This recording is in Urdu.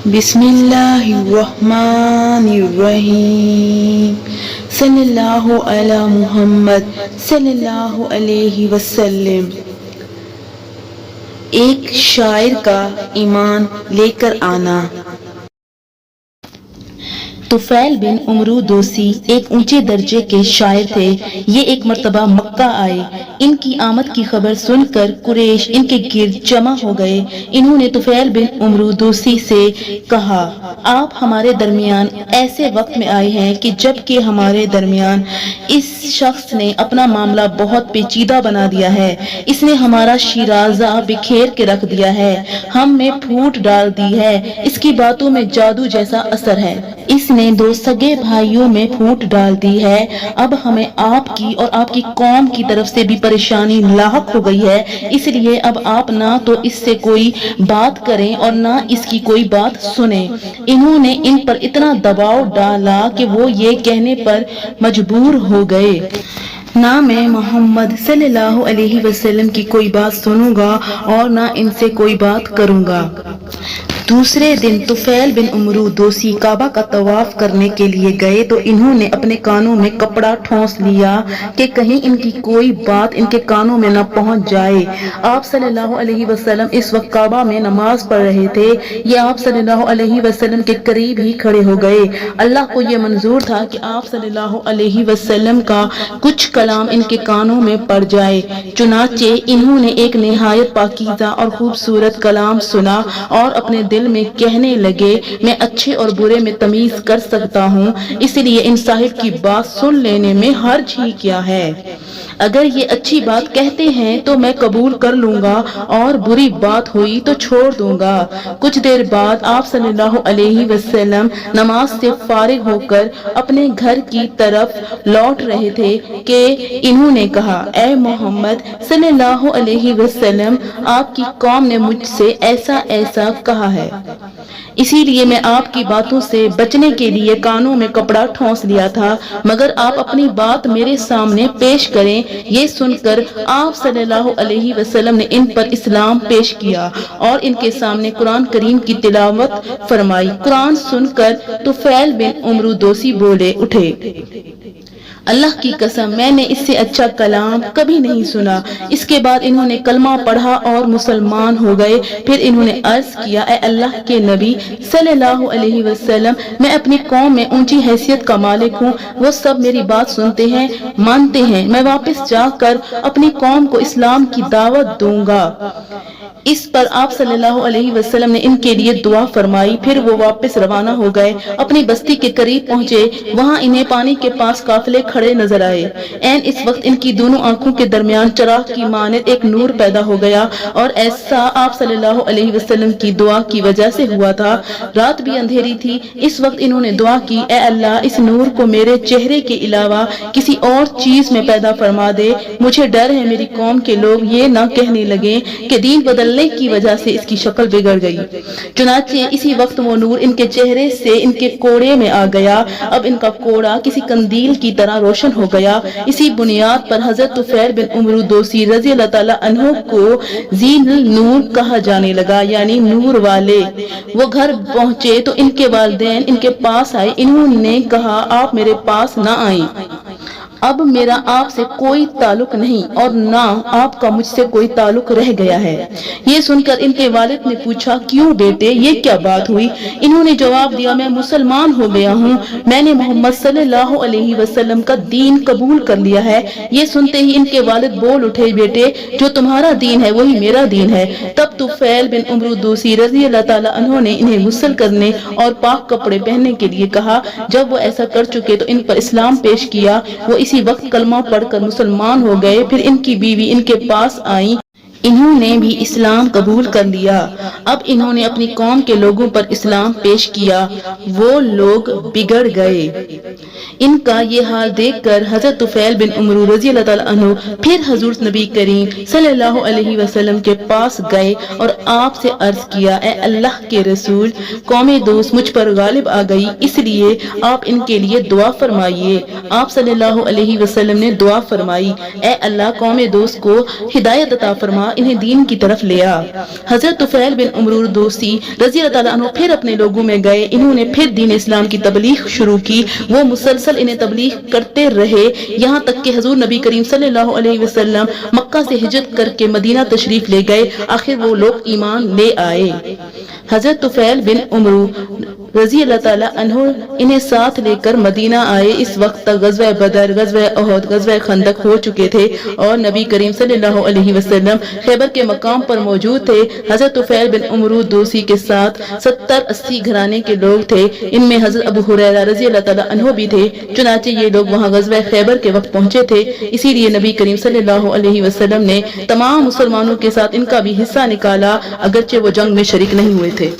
بسم اللہ الرحمن الرحیم صلی اللہ علی محمد صلی اللہ علیہ وسلم۔ ایک شاعر کا ایمان لے کر آنا۔ طفیل بن عمرو دوسی ایک اونچے درجے کے شاعر تھے۔ یہ ایک مرتبہ مکہ آئے۔ ان کی آمد کی خبر سن کر قریش ان کے گرد جمع ہو گئے۔ انہوں نے طفیل بن عمرو دوسی سے کہا، آپ ہمارے درمیان ایسے وقت میں آئے ہیں کہ جب کہ ہمارے درمیان اس شخص نے اپنا معاملہ بہت پیچیدہ بنا دیا ہے۔ اس نے ہمارا شیرازہ بکھیر کے رکھ دیا ہے، ہم میں پھوٹ ڈال دی ہے، اس کی باتوں میں جادو جیسا اثر ہے۔ اس نے دو سگے بھائیوں میں پھوٹ ڈال دی ہے۔ اب ہمیں آپ کی اور آپ کی قوم کی طرف سے بھی پریشانی لاحق ہو گئی ہے، اس لیے اب آپ نہ تو اس سے کوئی بات کریں اور نہ اس کی کوئی بات سنیں۔ انہوں نے ان پر اتنا دباؤ ڈالا کہ وہ یہ کہنے پر مجبور ہو گئے، نہ میں محمد صلی اللہ علیہ وسلم کی کوئی بات سنوں گا اور نہ ان سے کوئی بات کروں گا۔ دوسرے دن طفیل بن عمرو دوسی کعبہ کا طواف کرنے کے لیے گئے تو انہوں نے اپنے کانوں میں کپڑا ٹھونس لیا کہ کہیں ان کی کوئی بات ان کے کانوں میں نہ پہنچ جائے۔ آپ صلی اللہ علیہ وسلم اس وقت کعبہ میں نماز پڑھ رہے تھے۔ یہ آپ صلی اللہ علیہ وسلم کے قریب ہی کھڑے ہو گئے۔ اللہ کو یہ منظور تھا کہ آپ صلی اللہ علیہ وسلم کا کچھ کلام ان کے کانوں میں پڑ جائے، چنانچہ انہوں نے ایک نہایت پاکیزہ اور خوبصورت کلام سنا اور اپنے دل میں کہنے لگے، میں اچھے اور برے میں تمیز کر سکتا ہوں، اس لیے ان صاحب کی بات سن لینے میں حرج ہی کیا ہے۔ اگر یہ اچھی بات کہتے ہیں تو میں قبول کر لوں گا اور بری بات ہوئی تو چھوڑ دوں گا۔ کچھ دیر بعد آپ صلی اللہ علیہ وسلم نماز سے فارغ ہو کر اپنے گھر کی طرف لوٹ رہے تھے کہ انہوں نے کہا، اے محمد صلی اللہ علیہ وسلم، آپ کی قوم نے مجھ سے ایسا ایسا کہا ہے، اسی لیے میں آپ کی باتوں سے بچنے کے لیے کانوں میں کپڑا ٹھونس لیا تھا، مگر آپ اپنی بات میرے سامنے پیش کریں۔ یہ سن کر آپ صلی اللہ علیہ وسلم نے ان پر اسلام پیش کیا اور ان کے سامنے قرآن کریم کی تلاوت فرمائی۔ قرآن سن کر طفیل بن عمرو دوسی بولے اٹھے، اللہ کی قسم میں نے اس سے اچھا کلام کبھی نہیں سنا۔ اس کے بعد انہوں نے کلمہ پڑھا اور مسلمان ہو گئے۔ پھر انہوں نے عرض کیا، اے اللہ کے نبی صلی اللہ علیہ وسلم، میں اپنی قوم میں اونچی حیثیت کا مالک ہوں، وہ سب میری بات سنتے ہیں، مانتے ہیں، میں واپس جا کر اپنی قوم کو اسلام کی دعوت دوں گا۔ اس پر آپ صلی اللہ علیہ وسلم نے ان کے لیے دعا فرمائی۔ پھر وہ واپس روانہ ہو گئے، اپنی بستی کے قریب پہنچے، وہاں انہیں پانی کے پاس قافلے کھڑے نظر آئے۔ عین اس وقت ان کی دونوں آنکھوں کے درمیان چراغ کی مانند ایک نور پیدا ہو گیا اور ایسا آپ صلی اللہ علیہ وسلم کی دعا کی وجہ سے ہوا تھا۔ رات بھی اندھیری تھی۔ اس وقت انہوں نے دعا کی، اے اللہ اس نور کو میرے چہرے کے علاوہ کسی اور چیز میں پیدا فرما دے، مجھے ڈر ہے میری قوم کے لوگ یہ نہ کہنے لگیں کہ دین بدلنے کی وجہ سے اس کی شکل بگڑ گئی۔ چنانچہ اسی وقت وہ نور ان کے چہرے سے ان کے کوڑے میں آ گیا۔ اب ان کا کوڑا کسی قندیل کی طرح روشن ہو گیا۔ اسی بنیاد پر حضرت طفیل بن عمرو دوسی رضی اللہ تعالیٰ عنہ کو ذی النور کہا جانے لگا، یعنی نور والے۔ وہ گھر پہنچے تو ان کے والدین ان کے پاس آئے۔ انہوں نے کہا، آپ میرے پاس نہ آئیں، اب میرا آپ سے کوئی تعلق نہیں اور نہ آپ کا مجھ سے کوئی تعلق رہ گیا ہے۔ یہ سن کر ان کے والد نے پوچھا، کیوں بیٹے یہ کیا بات ہوئی؟ انہوں نے جواب دیا، میں مسلمان ہو گیا ہوں، میں نے محمد صلی اللہ علیہ وسلم کا دین قبول کر لیا ہے۔ یہ سنتے ہی ان کے والد بول اٹھے، بیٹے جو تمہارا دین ہے وہی میرا دین ہے۔ تب طفیل بن عمرو دوسی رضی اللہ تعالیٰ عنہ نے انہیں غسل کرنے اور پاک کپڑے پہننے کے لیے کہا۔ جب وہ ایسا کر چکے تو ان پر اسلام پیش کیا۔ وہ اسی وقت کلمہ پڑھ کر مسلمان ہو گئے۔ پھر ان کی بیوی ان کے پاس آئیں، انہوں نے بھی اسلام قبول کر لیا۔ اب انہوں نے اپنی قوم کے لوگوں پر اسلام پیش کیا، وہ لوگ بگڑ گئے۔ ان کا یہ حال دیکھ کر حضرت طفیل بن عمرو رضی اللہ تعالیٰ عنہ پھر حضور نبی کریم صلی اللہ علیہ وسلم کے پاس گئے اور آپ سے عرض کیا، اے اللہ کے رسول، قوم دوست مجھ پر غالب آ گئی، اس لیے آپ ان کے لیے دعا فرمائیے۔ آپ صلی اللہ علیہ وسلم نے دعا فرمائی، اے اللہ قوم دوست کو ہدایت عطا فرما انہیں دین کی طرف لیا۔ حضرت طفیل بن عمرو دوسی رضی اللہ تعالیٰ عنہ پھر اپنے لوگوں میں گئے، انہوں نے پھر دین اسلام کی تبلیغ شروع کی، وہ مسلسل انہیں تبلیغ کرتے رہے یہاں تک کہ حضور نبی کریم صلی اللہ علیہ وسلم مکہ سے ہجرت کر کے مدینہ تشریف لے گئے، آخر وہ لوگ ایمان لے آئے۔ حضرت طفیل بن عمرو رضی اللہ تعالیٰ عنہ انہیں ساتھ لے کر مدینہ آئے۔ اس وقت تک غزوہ بدر، غزوہ احد، غزوہ خندق ہو چکے تھے اور نبی کریم صلی اللہ علیہ وسلم خیبر کے مقام پر موجود تھے۔ حضرت طفیل بن عمرو دوسی کے ساتھ 70-80 گھرانے کے لوگ تھے، ان میں حضرت ابو ہریرہ رضی اللہ تعالیٰ عنہ بھی تھے، چنانچہ یہ لوگ وہاں غزوہ خیبر کے وقت پہنچے تھے، اسی لیے نبی کریم صلی اللہ علیہ وسلم نے تمام مسلمانوں کے ساتھ ان کا بھی حصہ نکالا، اگرچہ وہ جنگ میں شریک نہیں ہوئے تھے۔